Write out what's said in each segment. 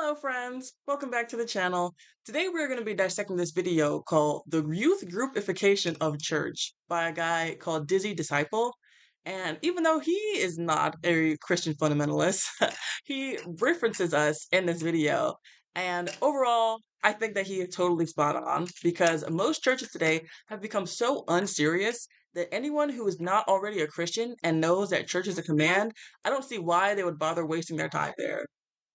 Hello friends, welcome back to the channel. Today we're going to be dissecting this video called The Youth Group-ification of Church by a guy called Dizzy Disciple. And even though he is not a Christian fundamentalist, he references us in this video. And overall, I think that he is totally spot on because most churches today have become so unserious that anyone who is not already a Christian and knows that church is a command, I don't see why they would bother wasting their time there.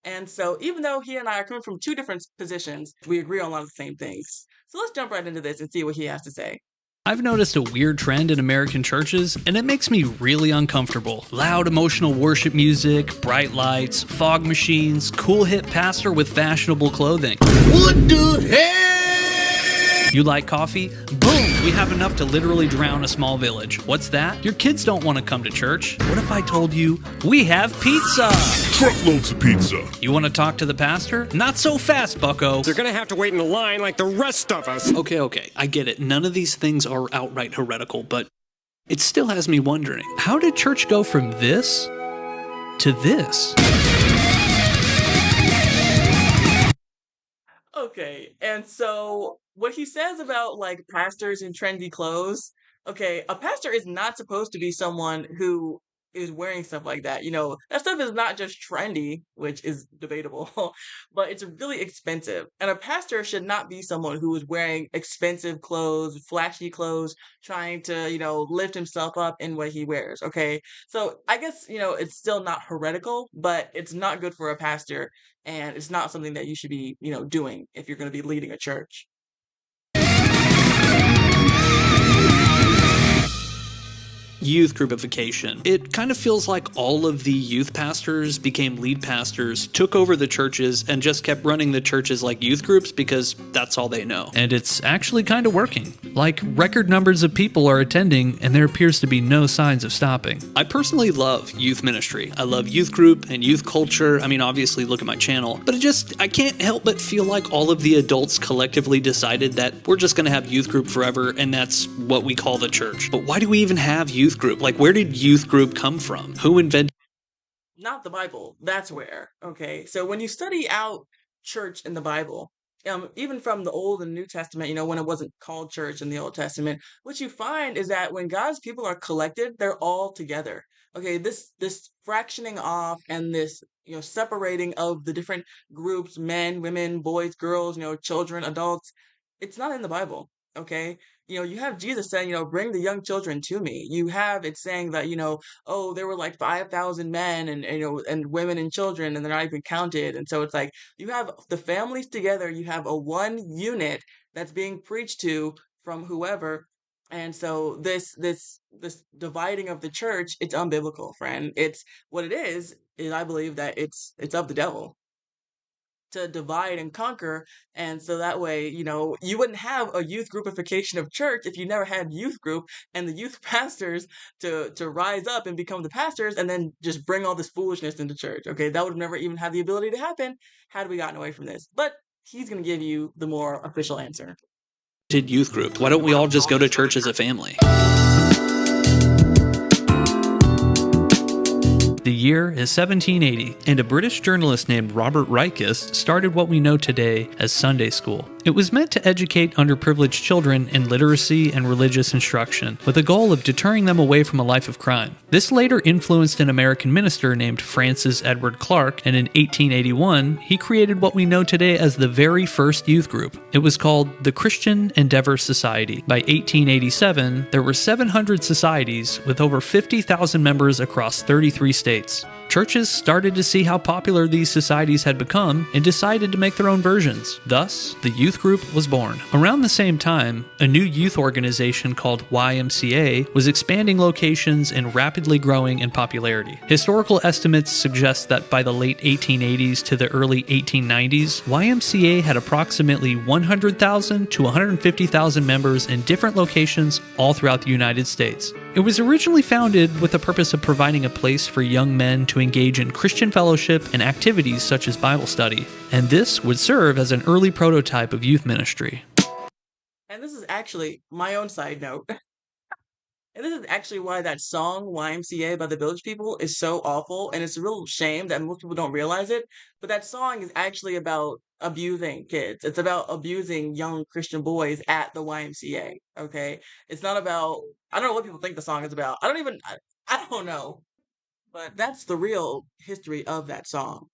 And so, even though he and I are coming from two different positions, we agree on a lot of the same things. So let's jump right into this and see what he has to say. I've noticed a weird trend in American churches, and it makes me really uncomfortable. Loud, emotional worship music, bright lights, fog machines, cool hip pastor with fashionable clothing. What the hell? You like coffee? Boom! We have enough to literally drown a small village. What's that? Your kids don't want to come to church. What if I told you we have pizza? Truckloads of pizza. You want to talk to the pastor? Not so fast, bucko. They're gonna have to wait in line like the rest of us. Okay, I get it. None of these things are outright heretical, but it still has me wondering, how did church go from this to this? Okay, and so what he says about like pastors in trendy clothes, okay, a pastor is not supposed to be someone who is wearing stuff like that. That stuff is not just trendy, which is debatable, but it's really expensive. And a pastor should not be someone who is wearing expensive clothes, flashy clothes, trying to, lift himself up in what he wears. Okay. So I guess, it's still not heretical, but it's not good for a pastor. And it's not something that you should be, doing if you're going to be leading a church. Youth groupification. It kind of feels like all of the youth pastors became lead pastors, took over the churches, and just kept running the churches like youth groups because that's all they know. And it's actually kind of working. Like, record numbers of people are attending, and there appears to be no signs of stopping. I personally love youth ministry. I love youth group and youth culture. I mean, obviously, look at my channel. But I can't help but feel like all of the adults collectively decided that we're just going to have youth group forever, and that's what we call the church. But why do we even have youth group? Like, where did youth group come from? Who invented? Not the Bible. That's where. Okay. So when you study out church in the Bible, even from the Old and New Testament, when it wasn't called church in the Old Testament, what you find is that when God's people are collected, they're all together. Okay, this fractioning off and this separating of the different groups, men, women, boys, girls, children, adults, it's not in the Bible. Okay, you have Jesus saying, bring the young children to me. You have it saying that, oh, there were like 5,000 men and, and women and children, and they're not even counted. And so it's like you have the families together, you have a one unit that's being preached to from whoever. And so this dividing of the church, it's unbiblical, friend. It's what it is I believe that it's of the devil to divide and conquer. And so that way, you wouldn't have a youth groupification of church if you never had youth group and the youth pastors to rise up and become the pastors and then just bring all this foolishness into church. Okay, that would have never even had the ability to happen had we gotten away from this. But he's going to give you the more official answer. Youth group? Why don't we all just go to church as a family? The year is 1780, and a British journalist named Robert Reichus started what we know today as Sunday School. It was meant to educate underprivileged children in literacy and religious instruction, with a goal of deterring them away from a life of crime. This later influenced an American minister named Francis Edward Clark, and in 1881, he created what we know today as the very first youth group. It was called the Christian Endeavor Society. By 1887, there were 700 societies with over 50,000 members across 33 states. Churches started to see how popular these societies had become and decided to make their own versions. Thus, the youth group was born. Around the same time, a new youth organization called YMCA was expanding locations and rapidly growing in popularity. Historical estimates suggest that by the late 1880s to the early 1890s, YMCA had approximately 100,000 to 150,000 members in different locations all throughout the United States. It was originally founded with the purpose of providing a place for young men to engage in Christian fellowship and activities such as Bible study, and this would serve as an early prototype of youth ministry. And this is actually my own side note. And this is actually why that song YMCA by the Village People is so awful, and it's a real shame that most people don't realize it. But that song is actually about abusing kids. It's about abusing young Christian boys at the YMCA. Okay, it's not about. I don't know what people think the song is about. I don't even. I don't know. But that's the real history of that song.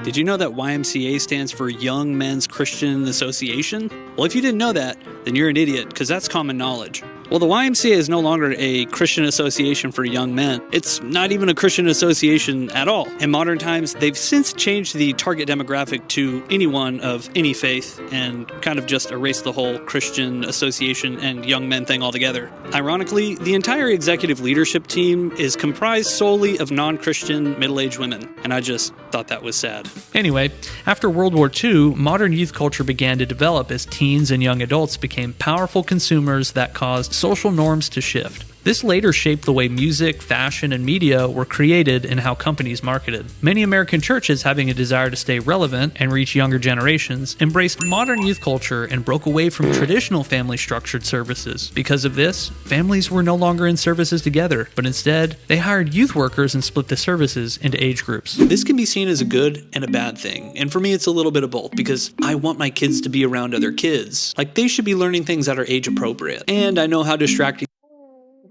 Did you know that YMCA stands for Young Men's Christian Association? Well, if you didn't know that, then you're an idiot, because that's common knowledge. Well, the YMCA is no longer a Christian association for young men. It's not even a Christian association at all. In modern times, they've since changed the target demographic to anyone of any faith and kind of just erased the whole Christian association and young men thing altogether. Ironically, the entire executive leadership team is comprised solely of non-Christian middle-aged women, and I just thought that was sad. Anyway, after World War II, modern youth culture began to develop as teens and young adults became powerful consumers that caused social norms to shift. This later shaped the way music, fashion, and media were created and how companies marketed. Many American churches, having a desire to stay relevant and reach younger generations, embraced modern youth culture and broke away from traditional family-structured services. Because of this, families were no longer in services together, but instead, they hired youth workers and split the services into age groups. This can be seen as a good and a bad thing, and for me it's a little bit of both, because I want my kids to be around other kids. Like, they should be learning things that are age appropriate. And I know how distracting.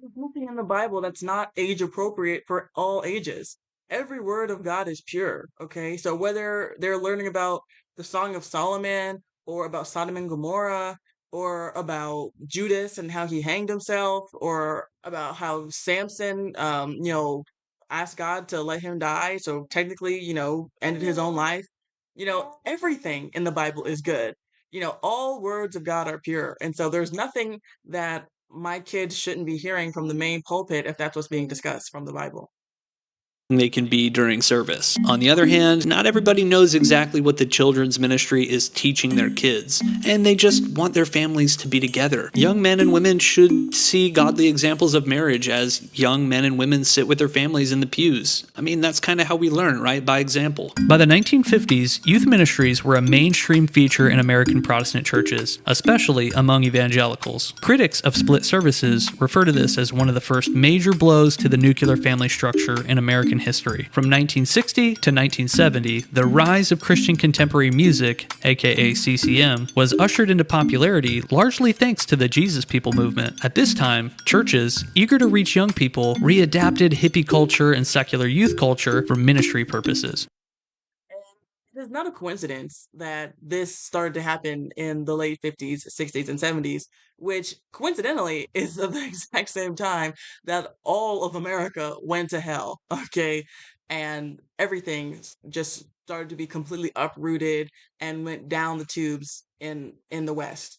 There's nothing in the Bible that's not age appropriate for all ages. Every word of God is pure, okay? So whether they're learning about the Song of Solomon or about Sodom and Gomorrah or about Judas and how he hanged himself or about how Samson asked God to let him die, so technically, ended his own life. Everything in the Bible is good. All words of God are pure. And so there's nothing that my kids shouldn't be hearing from the main pulpit if that's what's being discussed from the Bible. They can be during service. On the other hand, not everybody knows exactly what the children's ministry is teaching their kids, and they just want their families to be together. Young men and women should see godly examples of marriage as young men and women sit with their families in the pews. I mean, that's kind of how we learn, right? By example. By the 1950s, youth ministries were a mainstream feature in American Protestant churches, especially among evangelicals. Critics of split services refer to this as one of the first major blows to the nuclear family structure in American history. From 1960 to 1970, the rise of Christian contemporary music, aka CCM, was ushered into popularity largely thanks to the Jesus People movement. At this time, churches, eager to reach young people, readapted hippie culture and secular youth culture for ministry purposes. It is not a coincidence that this started to happen in the late 50s, 60s, and 70s, which coincidentally is at the exact same time that all of America went to hell, okay? And everything just started to be completely uprooted and went down the tubes in the West.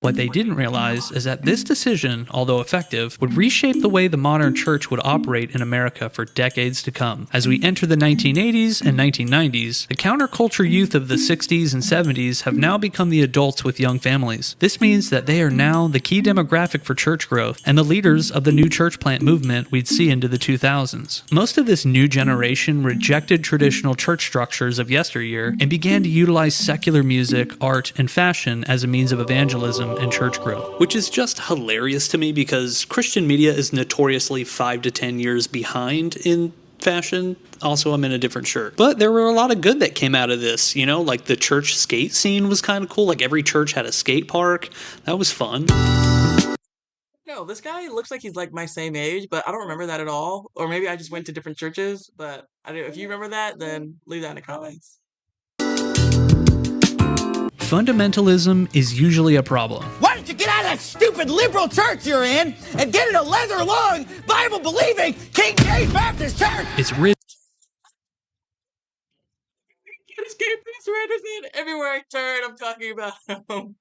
What they didn't realize is that this decision, although effective, would reshape the way the modern church would operate in America for decades to come. As we enter the 1980s and 1990s, the counterculture youth of the 60s and 70s have now become the adults with young families. This means that they are now the key demographic for church growth and the leaders of the new church plant movement we'd see into the 2000s. Most of this new generation rejected traditional church structures of yesteryear and began to utilize secular music, art, and fashion as a means of evangelism and church growth, which is just hilarious to me because Christian media is notoriously 5 to 10 years behind in fashion. Also, I'm in a different shirt. But there were a lot of good that came out of this, like the church skate scene was kind of cool. Like every church had a skate park. That was fun. No, this guy looks like he's like my same age, but I don't remember that at all. Or maybe I just went to different churches, but I don't, if you remember that, then leave that in the comments. Fundamentalism is usually a problem. Why don't you get out of that stupid liberal church you're in and get in a leather-lung, Bible-believing King James Baptist church? It's rich. Can't escape this Anderson. Everywhere I turn, I'm talking about him.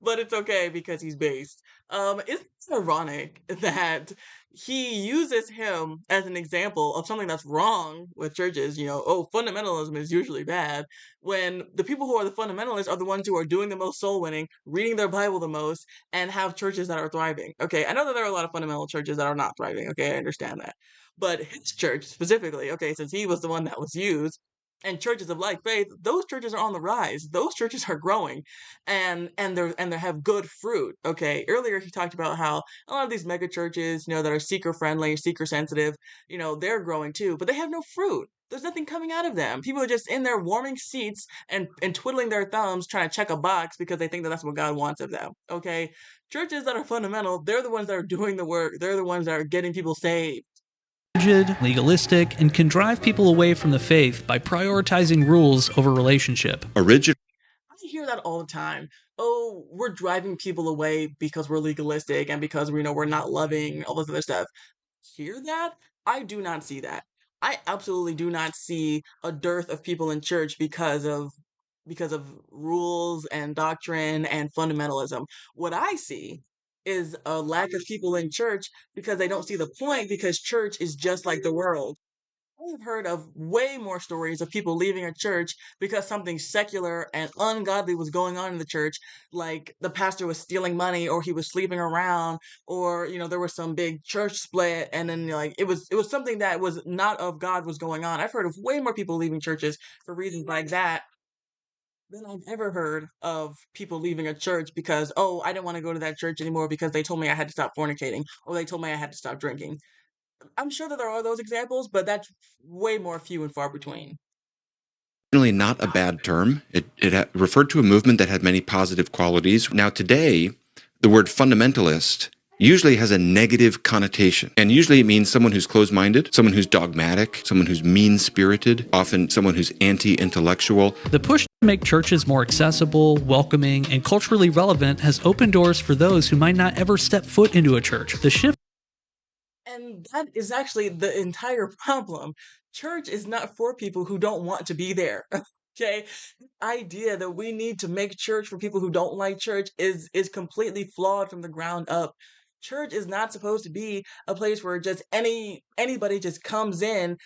But it's okay because he's based. It's ironic that he uses him as an example of something that's wrong with churches. Fundamentalism is usually bad, when the people who are the fundamentalists are the ones who are doing the most soul winning, reading their Bible the most, and have churches that are thriving. Okay, I know that there are a lot of fundamental churches that are not thriving. Okay, I understand that. But his church specifically, okay, since he was the one that was used, and churches of like faith, those churches are on the rise. Those churches are growing, and they have good fruit. Okay, earlier he talked about how a lot of these mega churches, that are seeker friendly, seeker sensitive, they're growing too, but they have no fruit. There's nothing coming out of them. People are just in there warming seats and twiddling their thumbs, trying to check a box because they think that that's what God wants of them. Okay, churches that are fundamental, they're the ones that are doing the work. They're the ones that are getting people saved. Rigid, legalistic, and can drive people away from the faith by prioritizing rules over relationship. A rigid I hear that all the time. Oh, we're driving people away because we're legalistic and because we're not loving, all this other stuff. Hear that? I do not see that. I absolutely do not see a dearth of people in church because of rules and doctrine and fundamentalism. What I see is a lack of people in church because they don't see the point because church is just like the world. I've heard of way more stories of people leaving a church because something secular and ungodly was going on in the church, like the pastor was stealing money or he was sleeping around, or there was some big church split, and then like it was something that was not of God was going on. I've heard of way more people leaving churches for reasons like that than I've ever heard of people leaving a church because, oh, I didn't want to go to that church anymore because they told me I had to stop fornicating or they told me I had to stop drinking. I'm sure that there are those examples, but that's way more few and far between. Really not a bad term. It referred to a movement that had many positive qualities. Now today, the word fundamentalist usually has a negative connotation. And usually it means someone who's closed-minded, someone who's dogmatic, someone who's mean-spirited, often someone who's anti-intellectual. The push to make churches more accessible, welcoming, and culturally relevant has opened doors for those who might not ever step foot into a church. The shift. And that is actually the entire problem. Church is not for people who don't want to be there. Okay? Idea that we need to make church for people who don't like church is completely flawed from the ground up. Church is not supposed to be a place where just anybody just comes in,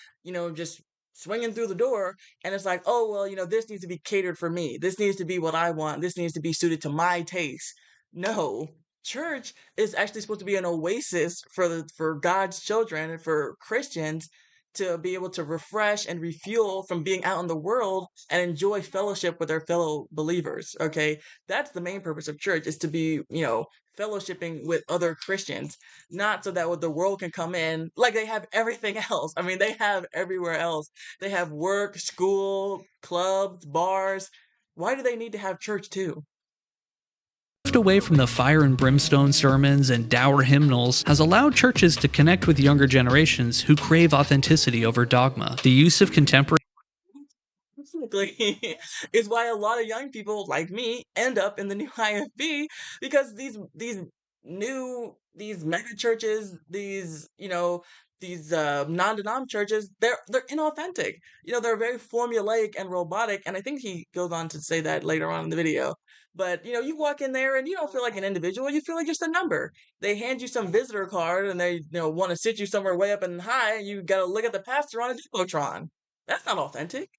just swinging through the door, and it's like, oh well, this needs to be catered for me. This needs to be what I want. This needs to be suited to my taste. No, church is actually supposed to be an oasis for God's children and for Christians to be able to refresh and refuel from being out in the world and enjoy fellowship with their fellow believers. Okay, that's the main purpose of church, is to be fellowshipping with other Christians, not so that the world can come in like they have everything else. I mean, they have everywhere else. They have work, school, clubs, bars. Why do they need to have church too? Away from the fire and brimstone sermons and dour hymnals has allowed churches to connect with younger generations who crave authenticity over dogma. The use of contemporary Absolutely. Is why a lot of young people like me end up in the new IFB, because these mega churches, these non-denom churches, they're inauthentic. They're very formulaic and robotic, and I think he goes on to say that later on in the video. But you walk in there and you don't feel like an individual, you feel like just a number. They hand you some visitor card and they want to sit you somewhere way up and high, and you gotta look at the pastor on a Jumbotron. That's not authentic.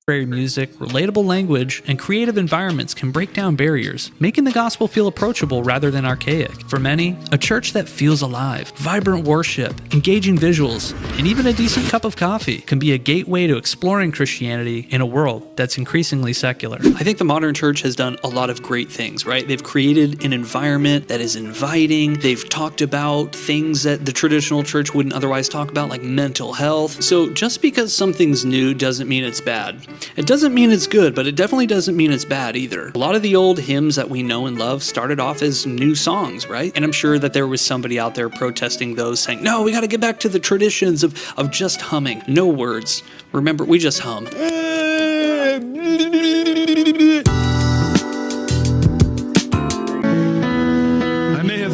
music, relatable language, and creative environments can break down barriers, making the gospel feel approachable rather than archaic. For many, a church that feels alive, vibrant worship, engaging visuals, and even a decent cup of coffee can be a gateway to exploring Christianity in a world that's increasingly secular. I think the modern church has done a lot of great things, right? They've created an environment that is inviting. They've talked about things that the traditional church wouldn't otherwise talk about, like mental health. So just because something's new doesn't mean it's bad. It doesn't mean it's good, but it definitely doesn't mean it's bad either. A lot of the old hymns that we know and love started off as new songs, right? And I'm sure that there was somebody out there protesting those, saying, no, we got to get back to the traditions of just humming. No words. Remember, we just hum.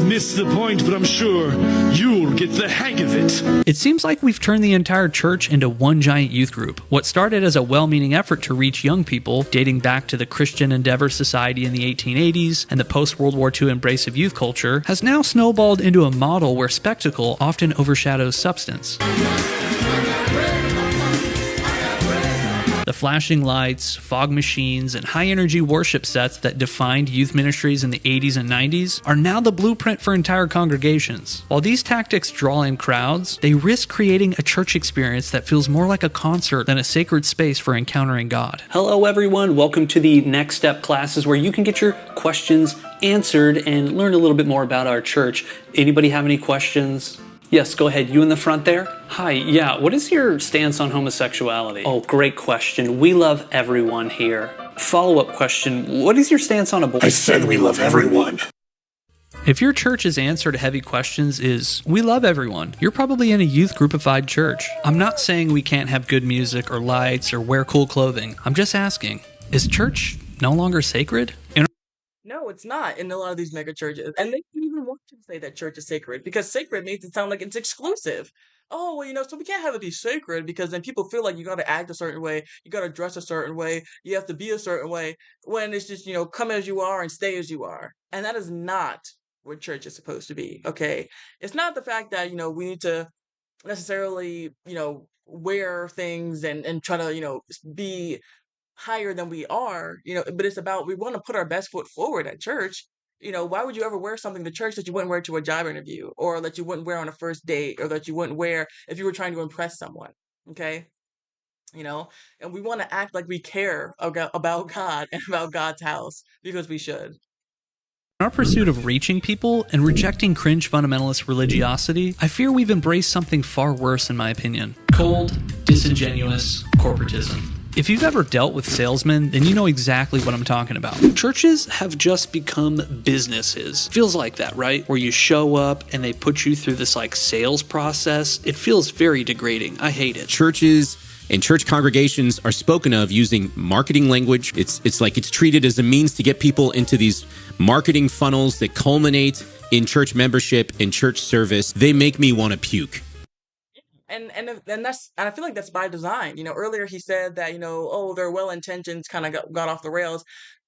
Missed the point, but I'm sure you'll get the hang of it. It seems like we've turned the entire church into one giant youth group. What started as a well-meaning effort to reach young people, dating back to the Christian Endeavor Society in the 1880s and the post-World War II embrace of youth culture, has now snowballed into a model where spectacle often overshadows substance. The flashing lights, fog machines, and high-energy worship sets that defined youth ministries in the 80s and 90s are now the blueprint for entire congregations. While these tactics draw in crowds, they risk creating a church experience that feels more like a concert than a sacred space for encountering God. Hello everyone, welcome to the Next Step classes where you can get your questions answered and learn a little bit more about our church. Anybody have any questions? Yes, go ahead. You in the front there? Hi, yeah, what is your stance on homosexuality? Oh, great question. We love everyone here. Follow-up question, what is your stance on abortion? I said we love everyone. If your church's answer to heavy questions is, we love everyone, you're probably in a youth groupified church. I'm not saying we can't have good music or lights or wear cool clothing. I'm just asking, is church no longer sacred? No, it's not in a lot of these mega churches. And they don't even want to say that church is sacred because sacred makes it sound like it's exclusive. Oh, well, so we can't have it be sacred because then people feel like you got to act a certain way, you got to dress a certain way, you have to be a certain way, when it's just, come as you are and stay as you are. And that is not what church is supposed to be, okay? It's not the fact that, we need to necessarily, wear things and try to, be higher than we are, but it's about we want to put our best foot forward at church. Why would you ever wear something to church that you wouldn't wear to a job interview or that you wouldn't wear on a first date or that you wouldn't wear if you were trying to impress someone? Okay. And we want to act like we care about God and about God's house because we should. In our pursuit of reaching people and rejecting cringe fundamentalist religiosity, I fear we've embraced something far worse in my opinion. Cold, disingenuous corporatism. If you've ever dealt with salesmen, then you know exactly what I'm talking about. Churches have just become businesses. Feels like that, right? Where you show up and they put you through this sales process. It feels very degrading. I hate it. Churches and church congregations are spoken of using marketing language. It's like it's treated as a means to get people into these marketing funnels that culminate in church membership and church service. They make me want to puke. And I feel like that's by design. Earlier he said that, their well intentions kind of got off the rails.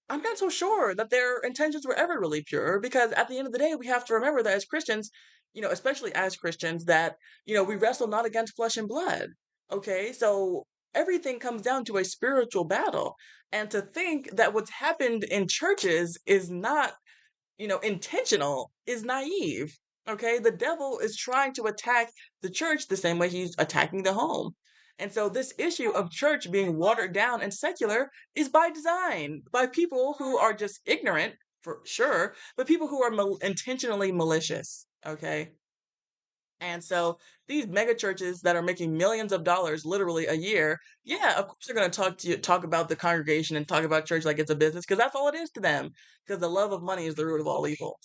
I'm not so sure that their intentions were ever really pure because at the end of the day, we have to remember that as Christians, especially as Christians, that, we wrestle not against flesh and blood. Okay, so everything comes down to a spiritual battle. And to think that what's happened in churches is not, intentional is naive. Okay, the devil is trying to attack the church the same way he's attacking the home. And so this issue of church being watered down and secular is by design, by people who are just ignorant, for sure, but people who are intentionally malicious. Okay. And so these mega churches that are making millions of dollars literally a year, yeah, of course they're going to talk about the congregation and talk about church like it's a business because that's all it is to them. Because the love of money is the root of all evil.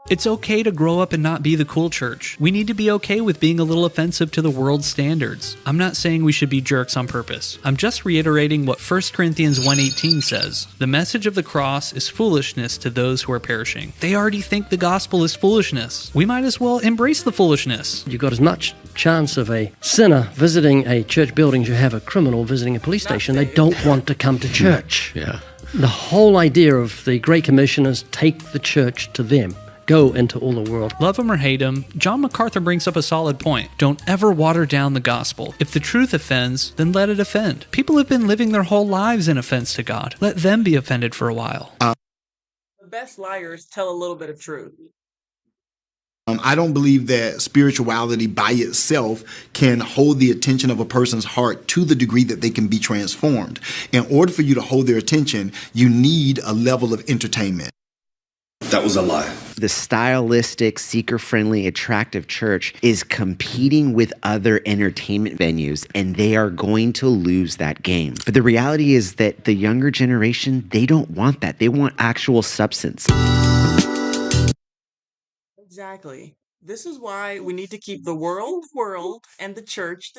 It's okay to grow up and not be the cool church. We need to be okay with being a little offensive to the world's standards. I'm not saying we should be jerks on purpose. I'm just reiterating what 1 Corinthians 1:18 says. The message of the cross is foolishness to those who are perishing. They already think the gospel is foolishness. We might as well embrace the foolishness. You've got as much chance of a sinner visiting a church building as you have a criminal visiting a police station. They don't want to come to church. Yeah. The whole idea of the Great Commission is take the church to them. Go into all the world. Love him or hate him, John MacArthur brings up a solid point. Don't ever water down the gospel. If the truth offends, then let it offend. People have been living their whole lives in offense to God. Let them be offended for a while. The best liars tell a little bit of truth. I don't believe that spirituality by itself can hold the attention of a person's heart to the degree that they can be transformed. In order for you to hold their attention, you need a level of entertainment. That was a lie. The stylistic, seeker-friendly, attractive church is competing with other entertainment venues, and they are going to lose that game. But the reality is that the younger generation, they don't want that. They want actual substance. Exactly. This is why we need to keep the world, and the church,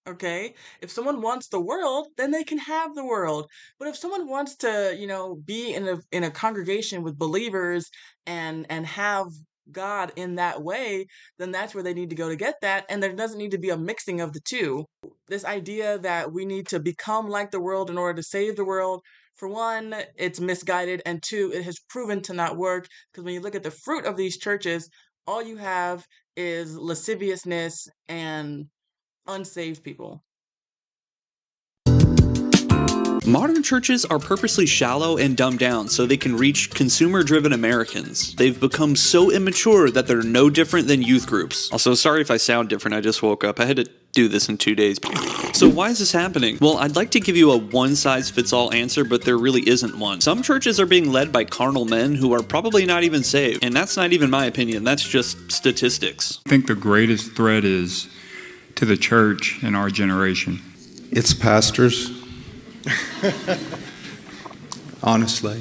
okay? If someone wants the world, then they can have the world. But if someone wants to, be in a congregation with believers and have God in that way, then that's where they need to go to get that. And there doesn't need to be a mixing of the two. This idea that we need to become like the world in order to save the world, for one, it's misguided, and two, it has proven to not work. Because when you look at the fruit of these churches, all you have is lasciviousness and unsaved people. Modern churches are purposely shallow and dumbed down so they can reach consumer-driven Americans. They've become so immature that they're no different than youth groups. Also, sorry if I sound different, I just woke up. I had to do this in 2 days. So why is this happening? Well, I'd like to give you a one-size-fits-all answer, but there really isn't one. Some churches are being led by carnal men who are probably not even saved, and that's not even my opinion, that's just statistics. I think the greatest threat is to the church in our generation. It's pastors. Honestly.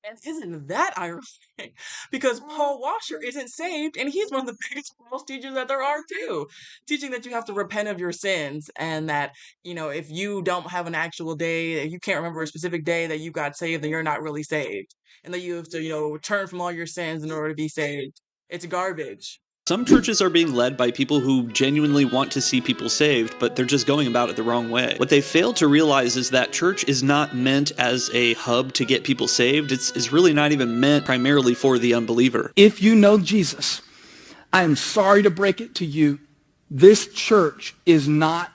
And isn't that ironic? Because Paul Washer isn't saved, and he's one of the biggest false teachers that there are too. Teaching that you have to repent of your sins, and that, if you don't have an actual day, if you can't remember a specific day that you got saved, then you're not really saved. And that you have to, turn from all your sins in order to be saved. It's garbage. Some churches are being led by people who genuinely want to see people saved, but they're just going about it the wrong way. What they fail to realize is that church is not meant as a hub to get people saved. It's really not even meant primarily for the unbeliever. If you know Jesus, I am sorry to break it to you, this church is not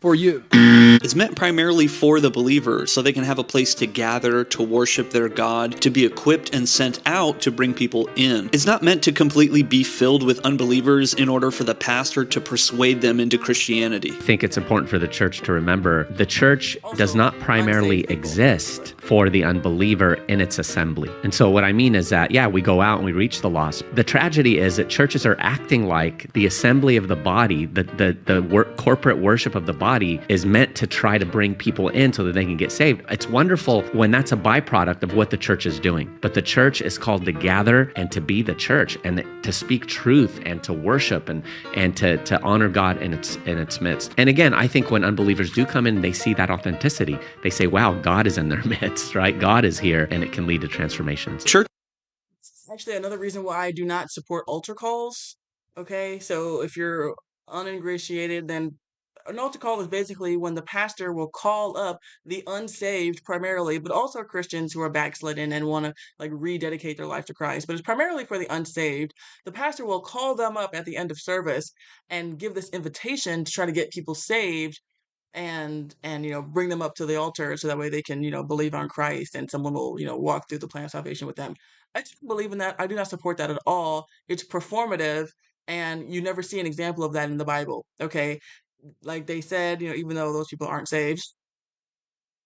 for you. It's meant primarily for the believer, so they can have a place to gather, to worship their God, to be equipped and sent out to bring people in. It's not meant to completely be filled with unbelievers in order for the pastor to persuade them into Christianity. I think it's important for the church to remember the church does not primarily exist for the unbeliever in its assembly. And so what I mean is that, we go out and we reach the lost. The tragedy is that churches are acting like the assembly of the body, the corporate worship of the body is meant to try to bring people in so that they can get saved. It's wonderful when that's a byproduct of what the church is doing. But the church is called to gather and to be the church and to speak truth and to worship and to honor God in its midst. And again, I think when unbelievers do come in, they see that authenticity. They say, wow, God is in their midst, right? God is here, and it can lead to transformations. Church. Actually, another reason why I do not support altar calls. Okay, so if you're uningratiated, then an altar call is basically when the pastor will call up the unsaved primarily, but also Christians who are backslidden and want to rededicate their life to Christ. But it's primarily for the unsaved. The pastor will call them up at the end of service and give this invitation to try to get people saved and bring them up to the altar so that way they can believe on Christ and someone will walk through the plan of salvation with them. I don't believe in that. I do not support that at all. It's performative, and you never see an example of that in the Bible. Okay, like they said, even though those people aren't saved,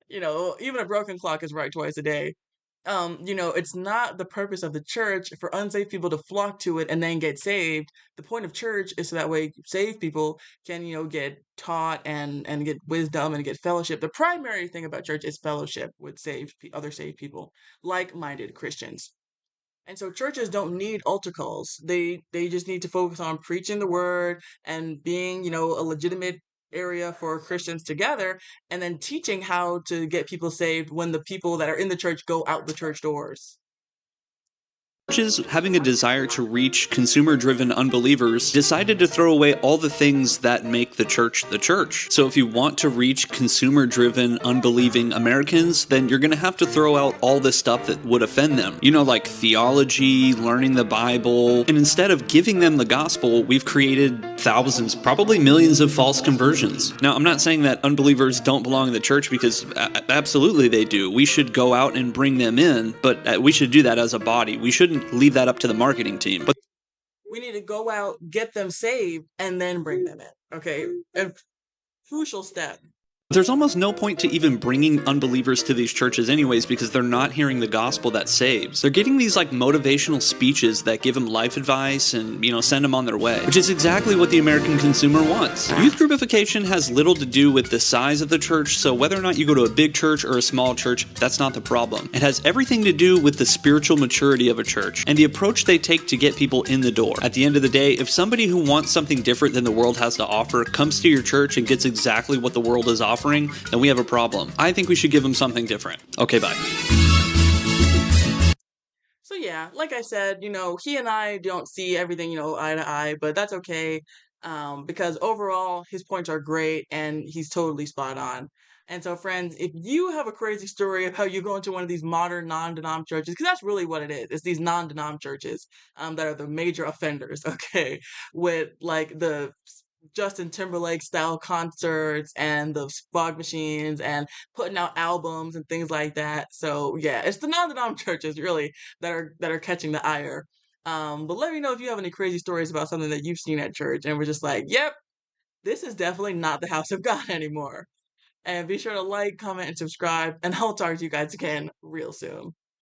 even a broken clock is right twice a day. It's not the purpose of the church for unsaved people to flock to it and then get saved. The point of church is so that way saved people can, get taught and get wisdom and get fellowship. The primary thing about church is fellowship with other saved people, like-minded Christians. And so churches don't need altar calls. They just need to focus on preaching the word and being, a legitimate area for Christians together, and then teaching how to get people saved when the people that are in the church go out the church doors. Churches, having a desire to reach consumer-driven unbelievers, decided to throw away all the things that make the church the church. So if you want to reach consumer-driven, unbelieving Americans, then you're going to have to throw out all the stuff that would offend them. Like theology, learning the Bible, and instead of giving them the gospel, we've created thousands, probably millions of false conversions. Now, I'm not saying that unbelievers don't belong in the church, because absolutely they do. We should go out and bring them in, but we should do that as a body. We shouldn't leave that up to the marketing team. But we need to go out, get them saved, and then bring them in. Okay, a crucial step. There's almost no point to even bringing unbelievers to these churches anyways, because they're not hearing the gospel that saves. They're getting these motivational speeches that give them life advice and, send them on their way, which is exactly what the American consumer wants. Youth group-ification has little to do with the size of the church, so whether or not you go to a big church or a small church, that's not the problem. It has everything to do with the spiritual maturity of a church and the approach they take to get people in the door. At the end of the day, if somebody who wants something different than the world has to offer comes to your church and gets exactly what the world is offering, then we have a problem. I think we should give them something different. Okay, bye. So yeah, like I said, he and I don't see everything, eye to eye, but that's okay, because overall his points are great and he's totally spot on. And so, friends, if you have a crazy story of how you go into one of these modern non-denom churches, because that's really what it is, it's these non-denom churches that are the major offenders, okay, with the Justin Timberlake style concerts and the fog machines and putting out albums and things like that. So yeah, it's the non-denom churches really that are catching the ire. But let me know if you have any crazy stories about something that you've seen at church and we're just like, yep, this is definitely not the house of God anymore. And be sure to like, comment, and subscribe, and I'll talk to you guys again real soon.